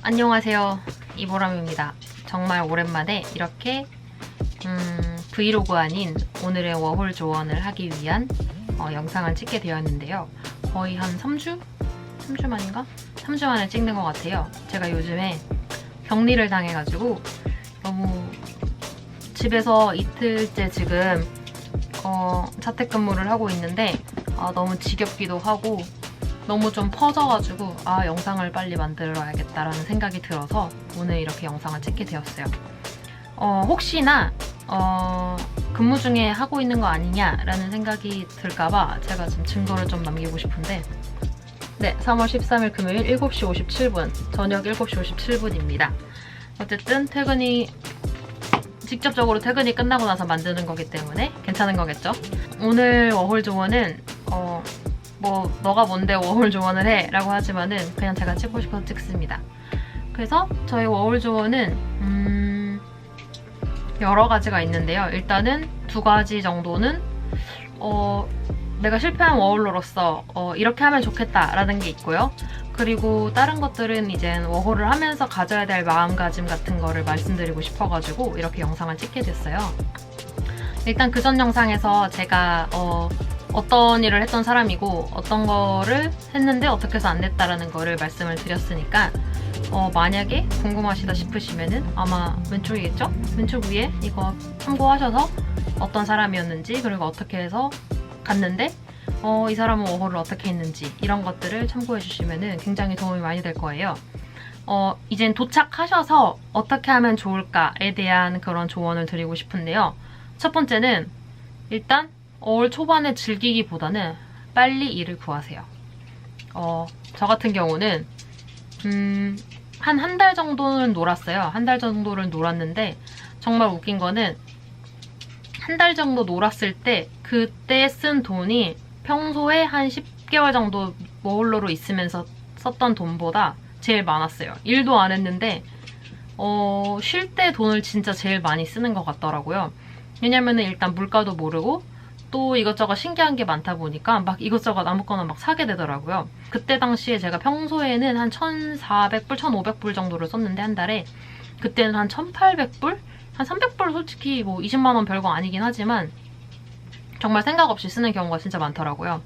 안녕하세요, 이보람입니다. 정말 오랜만에 이렇게 브이로그 아닌 오늘의 워홀 조언을 하기 위한 영상을 찍게 되었는데요. 거의 한 3주? 3주 만인가? 3주 만에 찍는 것 같아요. 제가 요즘에 격리를 당해가지고 너무 집에서 이틀째 지금 자택근무를 하고 있는데 너무 지겹기도 하고 너무 좀 퍼져가지고 영상을 빨리 만들어야겠다라는 생각이 들어서 오늘 이렇게 영상을 찍게 되었어요. 혹시나 근무 중에 하고 있는 거 아니냐라는 생각이 들까봐 제가 지금 증거를 좀 남기고 싶은데 네, 3월 13일 금요일 7시 57분 저녁 7시 57분입니다. 어쨌든 직접적으로 퇴근이 끝나고 나서 만드는 거기 때문에 괜찮은 거겠죠? 오늘 워홀 조언은 너가 뭔데 워홀 조언을 해? 라고 하지만은 그냥 제가 찍고 싶어서 찍습니다. 그래서 저희 워홀 조언은 여러 가지가 있는데요. 일단은 2가지 정도는 내가 실패한 워홀러로서 이렇게 하면 좋겠다라는 게 있고요. 그리고 다른 것들은 이제 워홀을 하면서 가져야 될 마음가짐 같은 거를 말씀드리고 싶어가지고 이렇게 영상을 찍게 됐어요. 일단 그 전 영상에서 제가 어떤 일을 했던 사람이고 어떤 거를 했는데 어떻게 해서 안 됐다라는 거를 말씀을 드렸으니까 만약에 궁금하시다 싶으시면은 아마 왼쪽이겠죠? 왼쪽 위에 이거 참고하셔서 어떤 사람이었는지 그리고 어떻게 해서 갔는데 이 사람은 워홀을 어떻게 했는지 이런 것들을 참고해 주시면은 굉장히 도움이 많이 될 거예요. 이젠 도착하셔서 어떻게 하면 좋을까에 대한 그런 조언을 드리고 싶은데요. 첫 번째는 일단 올 초반에 즐기기보다는 빨리 일을 구하세요. 저 같은 경우는 한 달 정도는 놀았어요. 한 달 정도를 놀았는데 정말 웃긴 거는 한 달 정도 놀았을 때 그때 쓴 돈이 평소에 한 10개월 정도 워홀러로 있으면서 썼던 돈보다 제일 많았어요. 일도 안 했는데 쉴 때 돈을 진짜 제일 많이 쓰는 것 같더라고요. 왜냐면은 일단 물가도 모르고 또 이것저것 신기한 게 많다 보니까 막 이것저것 아무거나 막 사게 되더라고요. 그때 당시에 제가 평소에는 한 1,400불, 1,500불 정도를 썼는데 한 달에 그때는 한 1,800불? 한 300불 솔직히 뭐 20만 원 별거 아니긴 하지만 정말 생각 없이 쓰는 경우가 진짜 많더라고요.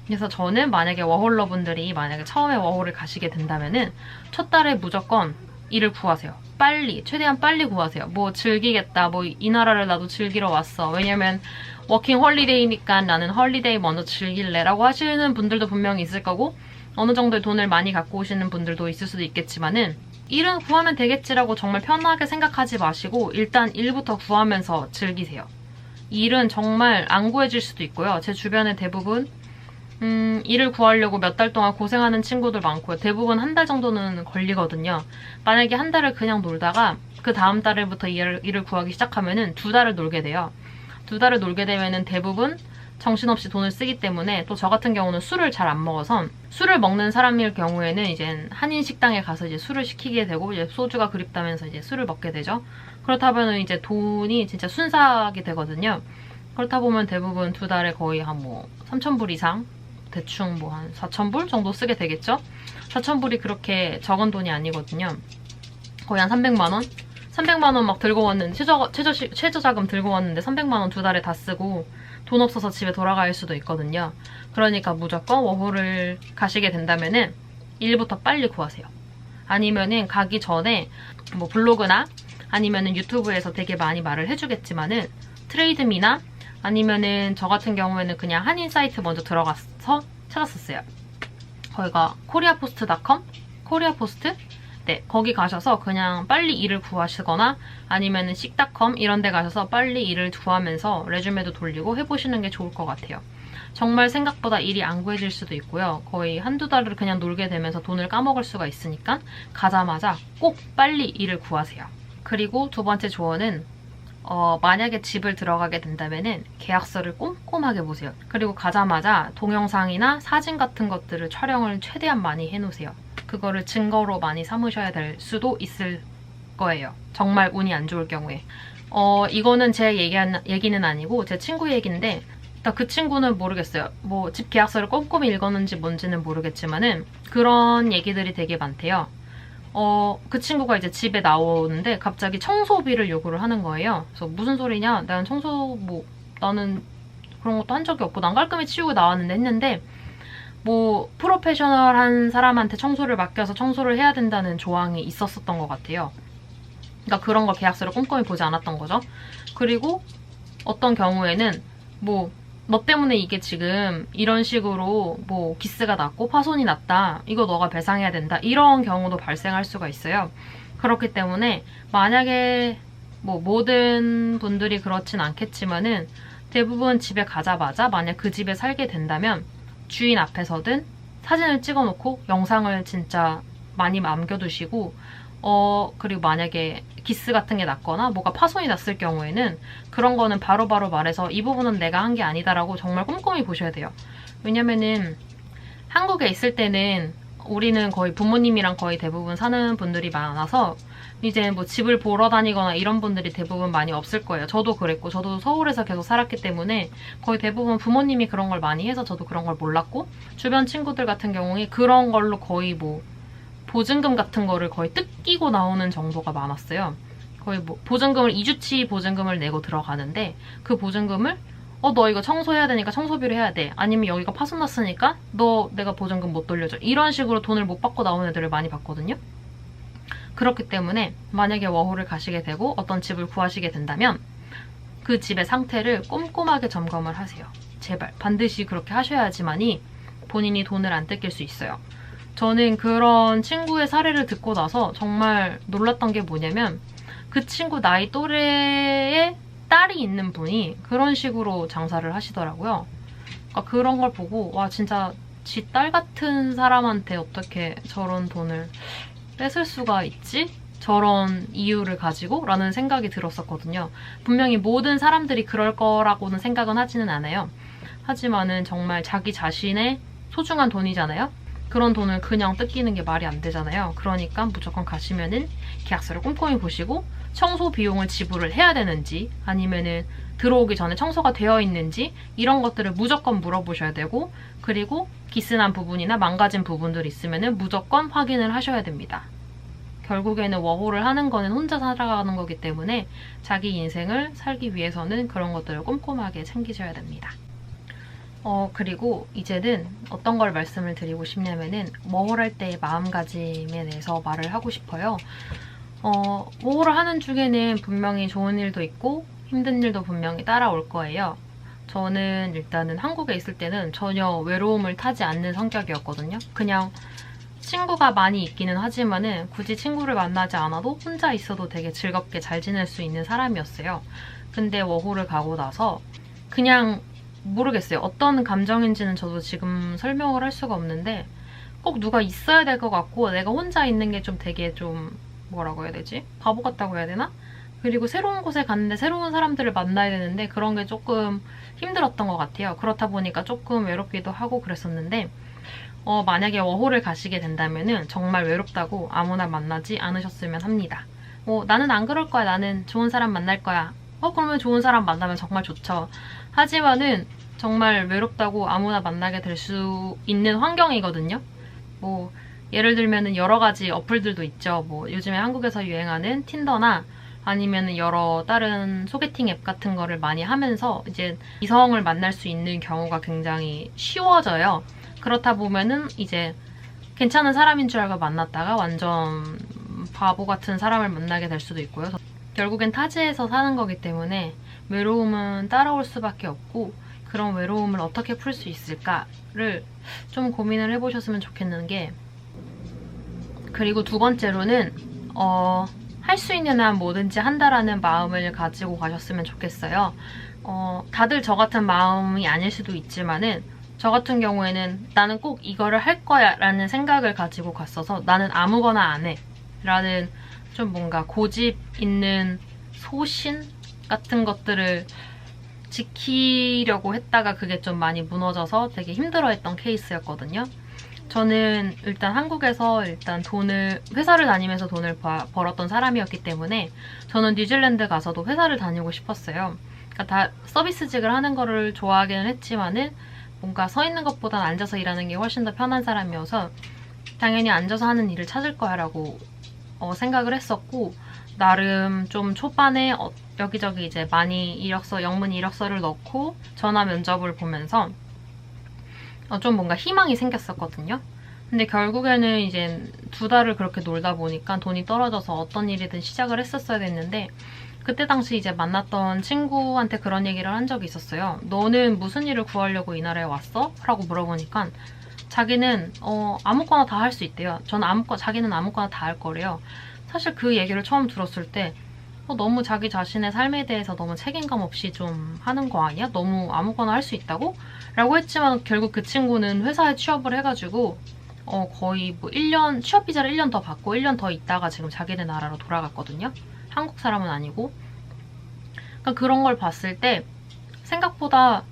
그래서 저는 만약에 워홀러분들이 만약에 처음에 워홀을 가시게 된다면은 첫 달에 무조건 일을 구하세요. 빨리, 최대한 빨리 구하세요. 뭐 즐기겠다, 뭐 이 나라를 나도 즐기러 왔어. 왜냐면 워킹 홀리데이니까 나는 홀리데이 먼저 즐길래 라고 하시는 분들도 분명히 있을 거고 어느 정도의 돈을 많이 갖고 오시는 분들도 있을 수도 있겠지만은 일은 구하면 되겠지라고 정말 편하게 생각하지 마시고 일단 일부터 구하면서 즐기세요. 일은 정말 안 구해질 수도 있고요. 제 주변에 대부분 일을 구하려고 몇 달 동안 고생하는 친구들 많고요. 대부분 한 달 정도는 걸리거든요. 만약에 한 달을 그냥 놀다가 그 다음 달부터 일을 구하기 시작하면은 2달을 놀게 돼요. 2달을 놀게 되면은 대부분 정신없이 돈을 쓰기 때문에 또 저 같은 경우는 술을 잘 안 먹어서 술을 먹는 사람일 경우에는 이제 한인 식당에 가서 이제 술을 시키게 되고 이제 소주가 그립다면서 이제 술을 먹게 되죠. 그렇다 보면 이제 돈이 진짜 순삭이 되거든요. 그렇다 보면 대부분 2달에 거의 한 뭐 3,000불 이상 대충 뭐 한 4,000불 정도 쓰게 되겠죠? 4,000불이 그렇게 적은 돈이 아니거든요. 거의 한 300만 원? 300만 원 막 들고 왔는데 최저 자금 들고 왔는데 300만 원 2달에 다 쓰고 돈 없어서 집에 돌아갈 수도 있거든요. 그러니까 무조건 워홀을 가시게 된다면은 일부터 빨리 구하세요. 아니면은 가기 전에 뭐 블로그나 아니면은 유튜브에서 되게 많이 말을 해주겠지만은 트레이드미나 아니면은 저 같은 경우에는 그냥 한인 사이트 먼저 들어가서 찾았었어요. 거기가 코리아포스트.com? 코리아포스트? 네, 거기 가셔서 그냥 빨리 일을 구하시거나 아니면은 식.com 이런 데 가셔서 빨리 일을 구하면서 레주메도 돌리고 해보시는 게 좋을 것 같아요. 정말 생각보다 일이 안 구해질 수도 있고요. 거의 한두 달을 그냥 놀게 되면서 돈을 까먹을 수가 있으니까 가자마자 꼭 빨리 일을 구하세요. 그리고 2번째 조언은 만약에 집을 들어가게 된다면은 계약서를 꼼꼼하게 보세요. 그리고 가자마자 동영상이나 사진 같은 것들을 촬영을 최대한 많이 해놓으세요. 그거를 증거로 많이 삼으셔야 될 수도 있을 거예요. 정말 운이 안 좋을 경우에. 이거는 제 얘기는 아니고 제 친구 얘기인데 그 친구는 모르겠어요. 뭐 집 계약서를 꼼꼼히 읽었는지 뭔지는 모르겠지만은 그런 얘기들이 되게 많대요. 그 친구가 이제 집에 나오는데 갑자기 청소비를 요구를 하는 거예요. 그래서 무슨 소리냐? 나는 그런 것도 한 적이 없고 난 깔끔히 치우고 나왔는데 했는데 뭐 프로페셔널한 사람한테 청소를 맡겨서 청소를 해야 된다는 조항이 있었던 것 같아요. 그러니까 그런 걸 계약서를 꼼꼼히 보지 않았던 거죠. 그리고 어떤 경우에는 뭐 너 때문에 이게 지금 이런 식으로 뭐 기스가 났고 파손이 났다. 이거 너가 배상해야 된다. 이런 경우도 발생할 수가 있어요. 그렇기 때문에 만약에 뭐 모든 분들이 그렇진 않겠지만은 대부분 집에 가자마자 만약 그 집에 살게 된다면 주인 앞에서든 사진을 찍어놓고 영상을 진짜 많이 남겨두시고 그리고 만약에 기스 같은 게 났거나 뭐가 파손이 났을 경우에는 그런 거는 바로바로 말해서 이 부분은 내가 한 게 아니다라고 정말 꼼꼼히 보셔야 돼요. 왜냐면은 한국에 있을 때는 우리는 거의 부모님이랑 거의 대부분 사는 분들이 많아서 이제 뭐 집을 보러 다니거나 이런 분들이 대부분 많이 없을 거예요. 저도 그랬고 저도 서울에서 계속 살았기 때문에 거의 대부분 부모님이 그런 걸 많이 해서 저도 그런 걸 몰랐고 주변 친구들 같은 경우에 그런 걸로 거의 뭐 보증금 같은 거를 거의 뜯기고 나오는 정도가 많았어요. 거의 뭐 보증금을 2주치 보증금을 내고 들어가는데 그 보증금을 너 이거 청소해야 되니까 청소비로 해야 돼. 아니면 여기가 파손 났으니까 너 내가 보증금 못 돌려줘. 이런 식으로 돈을 못 받고 나오는 애들을 많이 봤거든요. 그렇기 때문에 만약에 워홀을 가시게 되고 어떤 집을 구하시게 된다면 그 집의 상태를 꼼꼼하게 점검을 하세요. 제발 반드시 그렇게 하셔야지만이 본인이 돈을 안 뜯길 수 있어요. 저는 그런 친구의 사례를 듣고 나서 정말 놀랐던 게 뭐냐면 그 친구 나이 또래에 딸이 있는 분이 그런 식으로 장사를 하시더라고요. 그러니까 그런 걸 보고 와 진짜 지 딸 같은 사람한테 어떻게 저런 돈을 뺏을 수가 있지? 저런 이유를 가지고? 라는 생각이 들었었거든요. 분명히 모든 사람들이 그럴 거라고는 생각은 하지는 않아요. 하지만은 정말 자기 자신의 소중한 돈이잖아요. 그런 돈을 그냥 뜯기는 게 말이 안 되잖아요. 그러니까 무조건 가시면은 계약서를 꼼꼼히 보시고 청소 비용을 지불을 해야 되는지 아니면은 들어오기 전에 청소가 되어 있는지 이런 것들을 무조건 물어보셔야 되고 그리고 기스난 부분이나 망가진 부분들이 있으면은 무조건 확인을 하셔야 됩니다. 결국에는 워홀을 하는 거는 혼자 살아가는 거기 때문에 자기 인생을 살기 위해서는 그런 것들을 꼼꼼하게 챙기셔야 됩니다. 그리고 이제는 어떤 걸 말씀을 드리고 싶냐면은 워홀할 때의 마음가짐에 대해서 말을 하고 싶어요. 워홀을 하는 중에는 분명히 좋은 일도 있고 힘든 일도 분명히 따라올 거예요. 저는 일단은 한국에 있을 때는 전혀 외로움을 타지 않는 성격이었거든요. 그냥 친구가 많이 있기는 하지만은 굳이 친구를 만나지 않아도 혼자 있어도 되게 즐겁게 잘 지낼 수 있는 사람이었어요. 근데 워홀을 가고 나서 그냥 모르겠어요. 어떤 감정인지는 저도 지금 설명을 할 수가 없는데 꼭 누가 있어야 될 것 같고 내가 혼자 있는 게 좀 되게 좀 뭐라고 해야 되지? 바보 같다고 해야 되나? 그리고 새로운 곳에 갔는데 새로운 사람들을 만나야 되는데 그런 게 조금 힘들었던 것 같아요. 그렇다 보니까 조금 외롭기도 하고 그랬었는데 만약에 워홀을 가시게 된다면은 정말 외롭다고 아무나 만나지 않으셨으면 합니다. 나는 안 그럴 거야. 나는 좋은 사람 만날 거야. 그러면 좋은 사람 만나면 정말 좋죠. 하지만은 정말 외롭다고 아무나 만나게 될 수 있는 환경이거든요. 예를 들면은 여러 가지 어플들도 있죠. 요즘에 한국에서 유행하는 틴더나 아니면은 여러 다른 소개팅 앱 같은 거를 많이 하면서 이제 이성을 만날 수 있는 경우가 굉장히 쉬워져요. 그렇다 보면은 이제 괜찮은 사람인 줄 알고 만났다가 완전 바보 같은 사람을 만나게 될 수도 있고요. 결국엔 타지에서 사는 거기 때문에 외로움은 따라올 수밖에 없고 그런 외로움을 어떻게 풀 수 있을까를 좀 고민을 해보셨으면 좋겠는 게 그리고 두 번째로는 할 수 있는 한 뭐든지 한다라는 마음을 가지고 가셨으면 좋겠어요. 다들 저 같은 마음이 아닐 수도 있지만은 저 같은 경우에는 나는 꼭 이거를 할 거야 라는 생각을 가지고 갔어서 나는 아무거나 안 해 라는 좀 뭔가 고집 있는 소신 같은 것들을 지키려고 했다가 그게 좀 많이 무너져서 되게 힘들어했던 케이스였거든요. 저는 일단 한국에서 회사를 다니면서 돈을 벌었던 사람이었기 때문에 저는 뉴질랜드 가서도 회사를 다니고 싶었어요. 그러니까 다 서비스직을 하는 거를 좋아하기는 했지만은 뭔가 서 있는 것보단 앉아서 일하는 게 훨씬 더 편한 사람이어서 당연히 앉아서 하는 일을 찾을 거야 라고 생각을 했었고, 나름 좀 초반에 여기저기 이제 많이 영문 이력서를 넣고 전화 면접을 보면서 좀 뭔가 희망이 생겼었거든요. 근데 결국에는 이제 2달을 그렇게 놀다 보니까 돈이 떨어져서 어떤 일이든 시작을 했었어야 됐는데, 그때 당시 이제 만났던 친구한테 그런 얘기를 한 적이 있었어요. 너는 무슨 일을 구하려고 이 나라에 왔어? 라고 물어보니까 자기는 아무거나 다 할 수 있대요. 자기는 아무거나 다 할 거래요. 사실 그 얘기를 처음 들었을 때 너무 자기 자신의 삶에 대해서 너무 책임감 없이 좀 하는 거 아니야? 너무 아무거나 할 수 있다고? 라고 했지만 결국 그 친구는 회사에 취업을 해가지고 거의 뭐 취업 비자를 1년 더 받고 1년 더 있다가 지금 자기네 나라로 돌아갔거든요. 한국 사람은 아니고. 그러니까 그런 걸 봤을 때 생각보다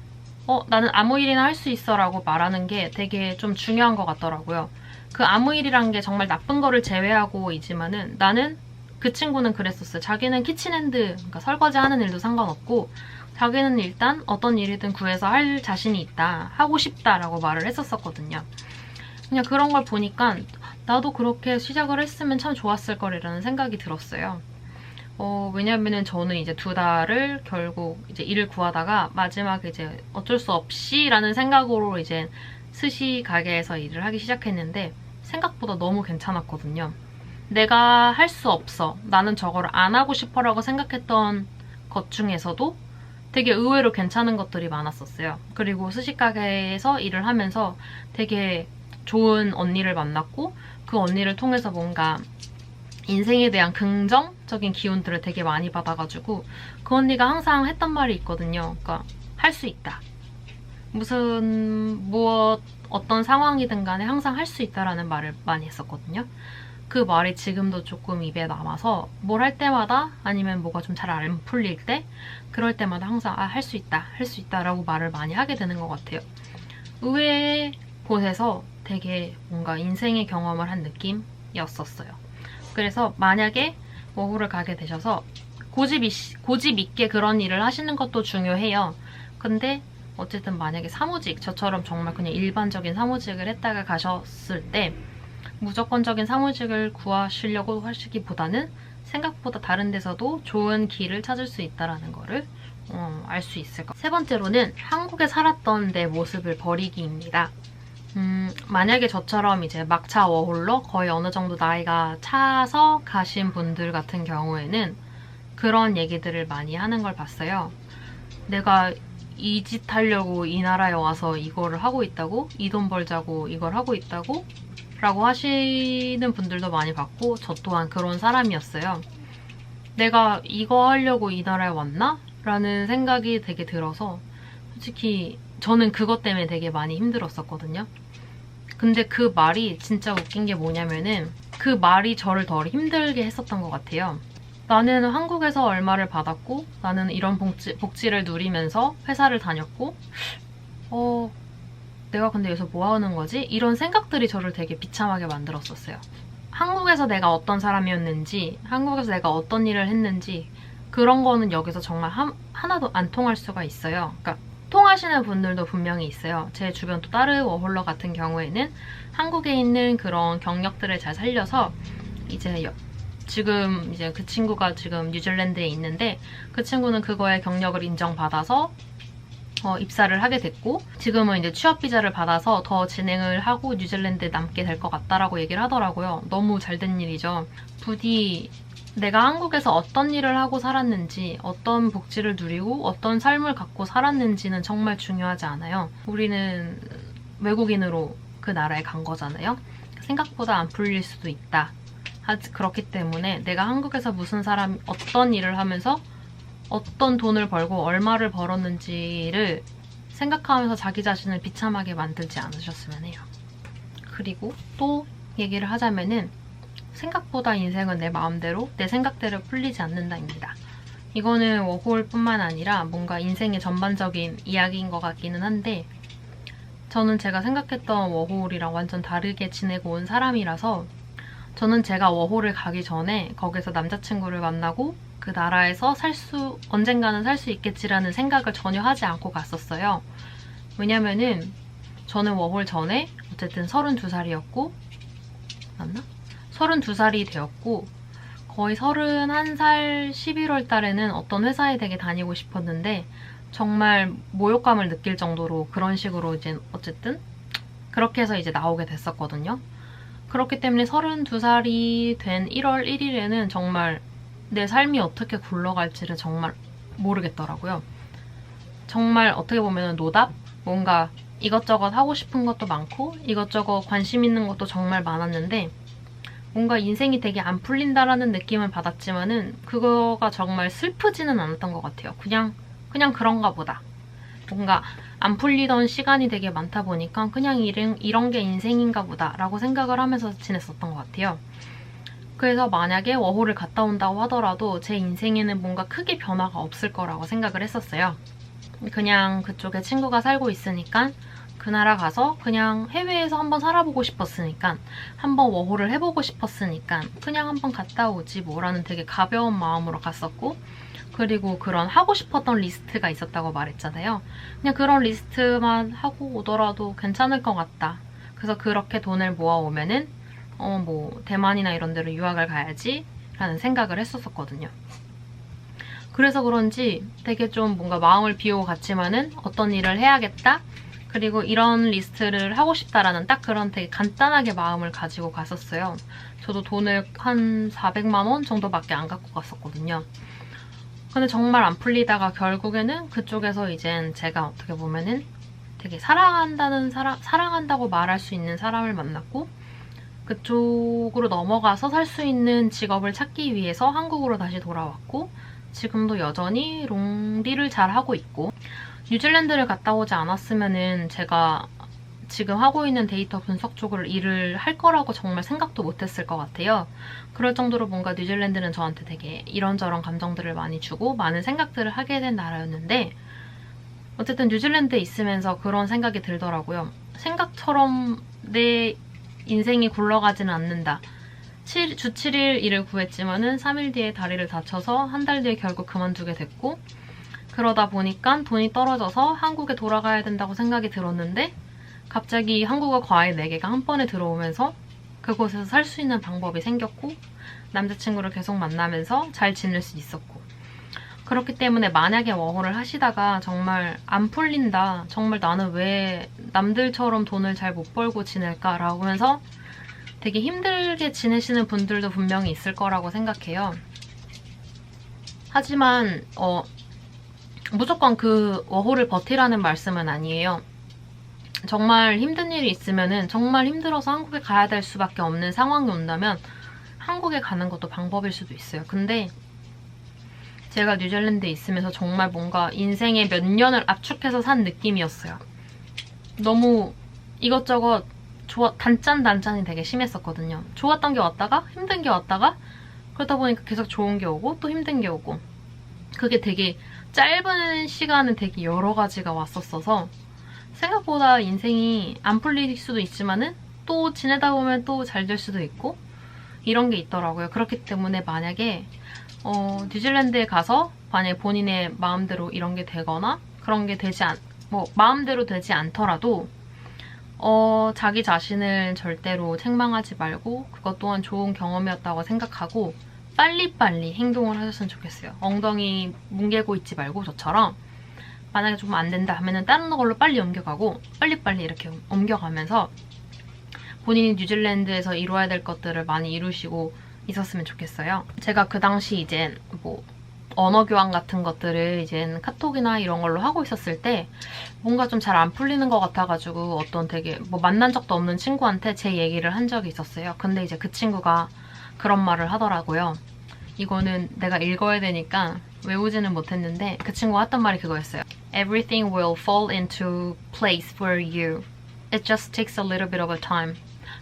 나는 아무 일이나 할 수 있어 라고 말하는 게 되게 좀 중요한 것 같더라고요. 그 아무 일이란 게 정말 나쁜 거를 제외하고이지만은 나는, 그 친구는 그랬었어요. 자기는 키친핸드, 그러니까 설거지 하는 일도 상관없고 자기는 일단 어떤 일이든 구해서 할 자신이 있다, 하고 싶다라고 말을 했었거든요. 그냥 그런 걸 보니까 나도 그렇게 시작을 했으면 참 좋았을 거리라는 생각이 들었어요. 왜냐면은 저는 이제 2달을 결국 이제 일을 구하다가 마지막에 이제 어쩔 수 없이라는 생각으로 이제 스시 가게에서 일을 하기 시작했는데 생각보다 너무 괜찮았거든요. 내가 할 수 없어, 나는 저거를 안 하고 싶어라고 생각했던 것 중에서도 되게 의외로 괜찮은 것들이 많았었어요. 그리고 스시 가게에서 일을 하면서 되게 좋은 언니를 만났고, 그 언니를 통해서 뭔가 인생에 대한 긍정적인 기운들을 되게 많이 받아가지고 그 언니가 항상 했던 말이 있거든요. 그러니까 할 수 있다. 어떤 상황이든 간에 항상 할 수 있다라는 말을 많이 했었거든요. 그 말이 지금도 조금 입에 남아서 뭘 할 때마다, 아니면 뭐가 좀 잘 안 풀릴 때, 그럴 때마다 항상 할 수 있다, 할 수 있다 라고 말을 많이 하게 되는 것 같아요. 의외의 곳에서 되게 뭔가 인생의 경험을 한 느낌이었었어요. 그래서 만약에 워홀을 가게 되셔서 고집 있게 그런 일을 하시는 것도 중요해요. 근데 어쨌든 만약에 저처럼 정말 그냥 일반적인 사무직을 했다가 가셨을 때 무조건적인 사무직을 구하시려고 하시기보다는 생각보다 다른 데서도 좋은 길을 찾을 수 있다는 거를 알 수 있을 것 같아요. 3번째로는 한국에 살았던 내 모습을 버리기입니다. 만약에 저처럼 이제 막차 워홀러 거의 어느 정도 나이가 차서 가신 분들 같은 경우에는 그런 얘기들을 많이 하는 걸 봤어요. 내가 이 짓 하려고 이 나라에 와서 이거를 하고 있다고? 이 돈 벌자고 이걸 하고 있다고? 라고 하시는 분들도 많이 봤고, 저 또한 그런 사람이었어요. 내가 이거 하려고 이 나라에 왔나? 라는 생각이 되게 들어서 솔직히 저는 그것 때문에 되게 많이 힘들었었거든요. 근데 그 말이 진짜 웃긴 게 뭐냐면은 그 말이 저를 더 힘들게 했었던 것 같아요. 나는 한국에서 얼마를 받았고 나는 이런 복지를 누리면서 회사를 다녔고 내가 근데 여기서 뭐 하는 거지? 이런 생각들이 저를 되게 비참하게 만들었었어요. 한국에서 내가 어떤 사람이었는지, 한국에서 내가 어떤 일을 했는지 그런 거는 여기서 정말 하나도 안 통할 수가 있어요. 그러니까 통하시는 분들도 분명히 있어요. 제 주변 또 다른 워홀러 같은 경우에는 한국에 있는 그런 경력들을 잘 살려서 지금 이제 그 친구가 지금 뉴질랜드에 있는데 그 친구는 그거에 경력을 인정받아서 입사를 하게 됐고 지금은 이제 취업 비자를 받아서 더 진행을 하고 뉴질랜드에 남게 될 것 같다라고 얘기를 하더라고요. 너무 잘된 일이죠. 부디 내가 한국에서 어떤 일을 하고 살았는지, 어떤 복지를 누리고 어떤 삶을 갖고 살았는지는 정말 중요하지 않아요. 우리는 외국인으로 그 나라에 간 거잖아요. 생각보다 안 풀릴 수도 있다. 그렇기 때문에 내가 한국에서 어떤 일을 하면서 어떤 돈을 벌고 얼마를 벌었는지를 생각하면서 자기 자신을 비참하게 만들지 않으셨으면 해요. 그리고 또 얘기를 하자면은 생각보다 인생은 내 마음대로, 내 생각대로 풀리지 않는다입니다. 이거는 워홀뿐만 아니라 뭔가 인생의 전반적인 이야기인 것 같기는 한데 저는 제가 생각했던 워홀이랑 완전 다르게 지내고 온 사람이라서 저는 제가 워홀을 가기 전에 거기서 남자친구를 만나고 그 나라에서 언젠가는 살 수 있겠지라는 생각을 전혀 하지 않고 갔었어요. 왜냐면은 저는 워홀 전에 어쨌든 32살이었고 맞나? 32살이 되었고 거의 31살 11월 달에는 어떤 회사에 되게 다니고 싶었는데 정말 모욕감을 느낄 정도로 그런 식으로 이제 어쨌든 그렇게 해서 이제 나오게 됐었거든요. 그렇기 때문에 32살이 된 1월 1일에는 정말 내 삶이 어떻게 굴러갈지를 정말 모르겠더라고요. 정말 어떻게 보면 노답? 뭔가 이것저것 하고 싶은 것도 많고 이것저것 관심 있는 것도 정말 많았는데 뭔가 인생이 되게 안 풀린다라는 느낌을 받았지만은 그거가 정말 슬프지는 않았던 것 같아요. 그냥 그런가 보다. 뭔가 안 풀리던 시간이 되게 많다 보니까 그냥 이런 게 인생인가 보다 라고 생각을 하면서 지냈었던 것 같아요. 그래서 만약에 워홀을 갔다 온다고 하더라도 제 인생에는 뭔가 크게 변화가 없을 거라고 생각을 했었어요. 그냥 그쪽에 친구가 살고 있으니까 그 나라 가서 그냥 해외에서 한번 살아보고 싶었으니까 한번 워홀을 해보고 싶었으니까 그냥 한번 갔다 오지 뭐라는 되게 가벼운 마음으로 갔었고 그리고 그런 하고 싶었던 리스트가 있었다고 말했잖아요. 그냥 그런 리스트만 하고 오더라도 괜찮을 것 같다. 그래서 그렇게 돈을 모아오면은 뭐 대만이나 이런 데로 유학을 가야지 라는 생각을 했었거든요. 그래서 그런지 되게 좀 뭔가 마음을 비우고 갔지만은 어떤 일을 해야겠다? 그리고 이런 리스트를 하고 싶다라는 딱 그런 되게 간단하게 마음을 가지고 갔었어요. 저도 돈을 한 400만 원 정도밖에 안 갖고 갔었거든요. 근데 정말 안 풀리다가 결국에는 그쪽에서 이젠 제가 어떻게 보면은 되게 사랑한다고 말할 수 있는 사람을 만났고 그쪽으로 넘어가서 살 수 있는 직업을 찾기 위해서 한국으로 다시 돌아왔고 지금도 여전히 롱디를 잘 하고 있고 뉴질랜드를 갔다 오지 않았으면은 제가 지금 하고 있는 데이터 분석 쪽을 일을 할 거라고 정말 생각도 못했을 것 같아요. 그럴 정도로 뭔가 뉴질랜드는 저한테 되게 이런저런 감정들을 많이 주고 많은 생각들을 하게 된 나라였는데 어쨌든 뉴질랜드에 있으면서 그런 생각이 들더라고요. 생각처럼 내 인생이 굴러가지는 않는다. 주 7일 일을 구했지만은 3일 뒤에 다리를 다쳐서 한 달 뒤에 결국 그만두게 됐고 그러다 보니까 돈이 떨어져서 한국에 돌아가야 된다고 생각이 들었는데 갑자기 한국어 과외 4개가 한 번에 들어오면서 그곳에서 살 수 있는 방법이 생겼고 남자친구를 계속 만나면서 잘 지낼 수 있었고 그렇기 때문에 만약에 워홀을 하시다가 정말 안 풀린다 정말 나는 왜 남들처럼 돈을 잘 못 벌고 지낼까 라고 하면서 되게 힘들게 지내시는 분들도 분명히 있을 거라고 생각해요. 하지만 무조건 그 워홀을 버티라는 말씀은 아니에요. 정말 힘든 일이 있으면은 정말 힘들어서 한국에 가야 될 수밖에 없는 상황이 온다면 한국에 가는 것도 방법일 수도 있어요. 근데 제가 뉴질랜드에 있으면서 정말 뭔가 인생의 몇 년을 압축해서 산 느낌이었어요. 너무 이것저것 단짠단짠이 되게 심했었거든요. 좋았던 게 왔다가 힘든 게 왔다가 그러다 보니까 계속 좋은 게 오고 또 힘든 게 오고 그게 되게 짧은 시간은 되게 여러 가지가 왔었어서 생각보다 인생이 안 풀릴 수도 있지만은 또 지내다 보면 또 잘 될 수도 있고 이런 게 있더라고요. 그렇기 때문에 만약에 뉴질랜드에 가서 만약에 본인의 마음대로 이런 게 되거나 그런 게 마음대로 되지 않더라도 자기 자신을 절대로 책망하지 말고 그것 또한 좋은 경험이었다고 생각하고 빨리빨리 행동을 하셨으면 좋겠어요. 엉덩이 뭉개고 있지 말고 저처럼 만약에 좀 안 된다 하면은 다른 걸로 빨리 옮겨가고 빨리빨리 이렇게 옮겨가면서 본인이 뉴질랜드에서 이루어야 될 것들을 많이 이루시고 있었으면 좋겠어요. 제가 그 당시 이제 언어 교환 같은 것들을 이제 카톡이나 이런 걸로 하고 있었을 때 뭔가 좀 잘 안 풀리는 것 같아가지고 어떤 되게 만난 적도 없는 친구한테 제 얘기를 한 적이 있었어요. 근데 이제 그 친구가 그런 말을 하더라고요. 이거는 내가 읽어야 되니까 외우지는 못했는데 그 친구가 했던 말이 그거였어요. Everything will fall into place for you. It just takes a little bit of a time.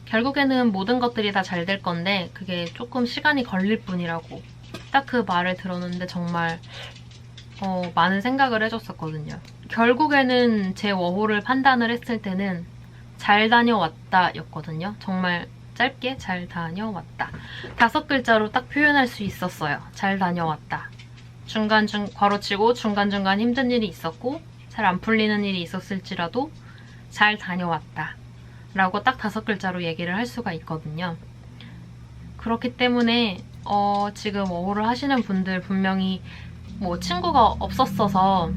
결국에는 모든 것들이 다 잘 될 건데 그게 조금 시간이 걸릴 뿐이라고. 딱 그 말을 들었는데 정말 많은 생각을 해줬었거든요. 결국에는 제 워홀을 판단을 했을 때는 잘 다녀왔다 였거든요. 정말 짧게 잘 다녀왔다. 5글자로 딱 표현할 수 있었어요. 잘 다녀왔다. 괄호치고 중간중간 힘든 일이 있었고 잘 안 풀리는 일이 있었을지라도 잘 다녀왔다. 라고 딱 5글자로 얘기를 할 수가 있거든요. 그렇기 때문에 지금 워홀을 하시는 분들 분명히 뭐 친구가 없었어서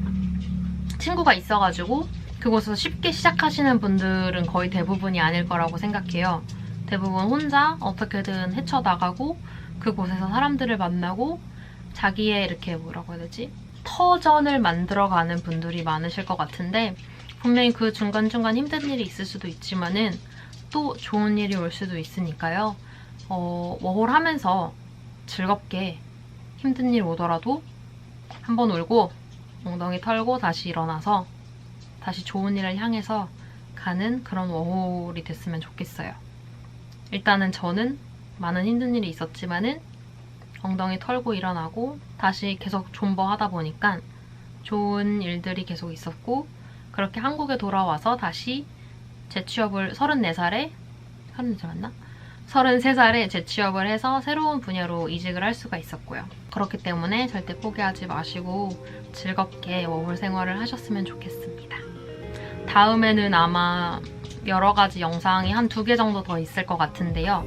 친구가 있어가지고 그곳에서 쉽게 시작하시는 분들은 거의 대부분이 아닐 거라고 생각해요. 대부분 혼자 어떻게든 헤쳐나가고 그곳에서 사람들을 만나고 자기의 이렇게 뭐라고 해야 되지? 터전을 만들어가는 분들이 많으실 것 같은데 분명히 그 중간중간 힘든 일이 있을 수도 있지만은 또 좋은 일이 올 수도 있으니까요. 워홀 하면서 즐겁게 힘든 일 오더라도 한번 울고 엉덩이 털고 다시 일어나서 다시 좋은 일을 향해서 가는 그런 워홀이 됐으면 좋겠어요. 일단은 저는 많은 힘든 일이 있었지만은 엉덩이 털고 일어나고 다시 계속 존버하다 보니까 좋은 일들이 계속 있었고 그렇게 한국에 돌아와서 다시 재취업을 34살에 34살 맞나? 33살에 재취업을 해서 새로운 분야로 이직을 할 수가 있었고요. 그렇기 때문에 절대 포기하지 마시고 즐겁게 워홀 생활을 하셨으면 좋겠습니다. 다음에는 아마 여러 가지 영상이 한 2개 정도 더 있을 것 같은데요.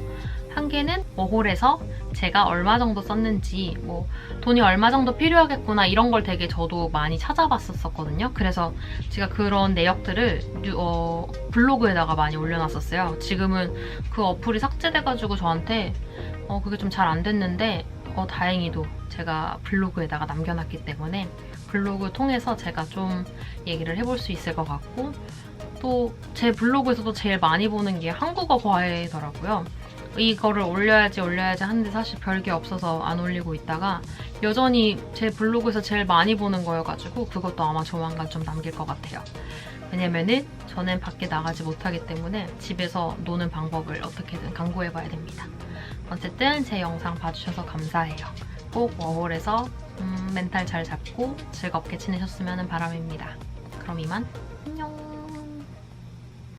한 개는 워홀에서 제가 얼마 정도 썼는지 뭐 돈이 얼마 정도 필요하겠구나 이런 걸 되게 저도 많이 찾아봤었거든요. 그래서 제가 그런 내역들을 블로그에다가 많이 올려놨었어요. 지금은 그 어플이 삭제돼가지고 저한테 그게 좀 잘 안 됐는데 다행히도 제가 블로그에다가 남겨놨기 때문에 블로그 통해서 제가 좀 얘기를 해볼 수 있을 것 같고 또 제 블로그에서도 제일 많이 보는 게 한국어 과외더라고요. 이거를 올려야지 하는데 사실 별게 없어서 안 올리고 있다가 여전히 제 블로그에서 제일 많이 보는 거여가지고 그것도 아마 조만간 좀 남길 것 같아요. 왜냐면은 저는 밖에 나가지 못하기 때문에 집에서 노는 방법을 어떻게든 강구해봐야 됩니다. 어쨌든 제 영상 봐주셔서 감사해요. 꼭 워홀에서 멘탈 잘 잡고 즐겁게 지내셨으면 하는 바람입니다. 그럼 이만 안녕.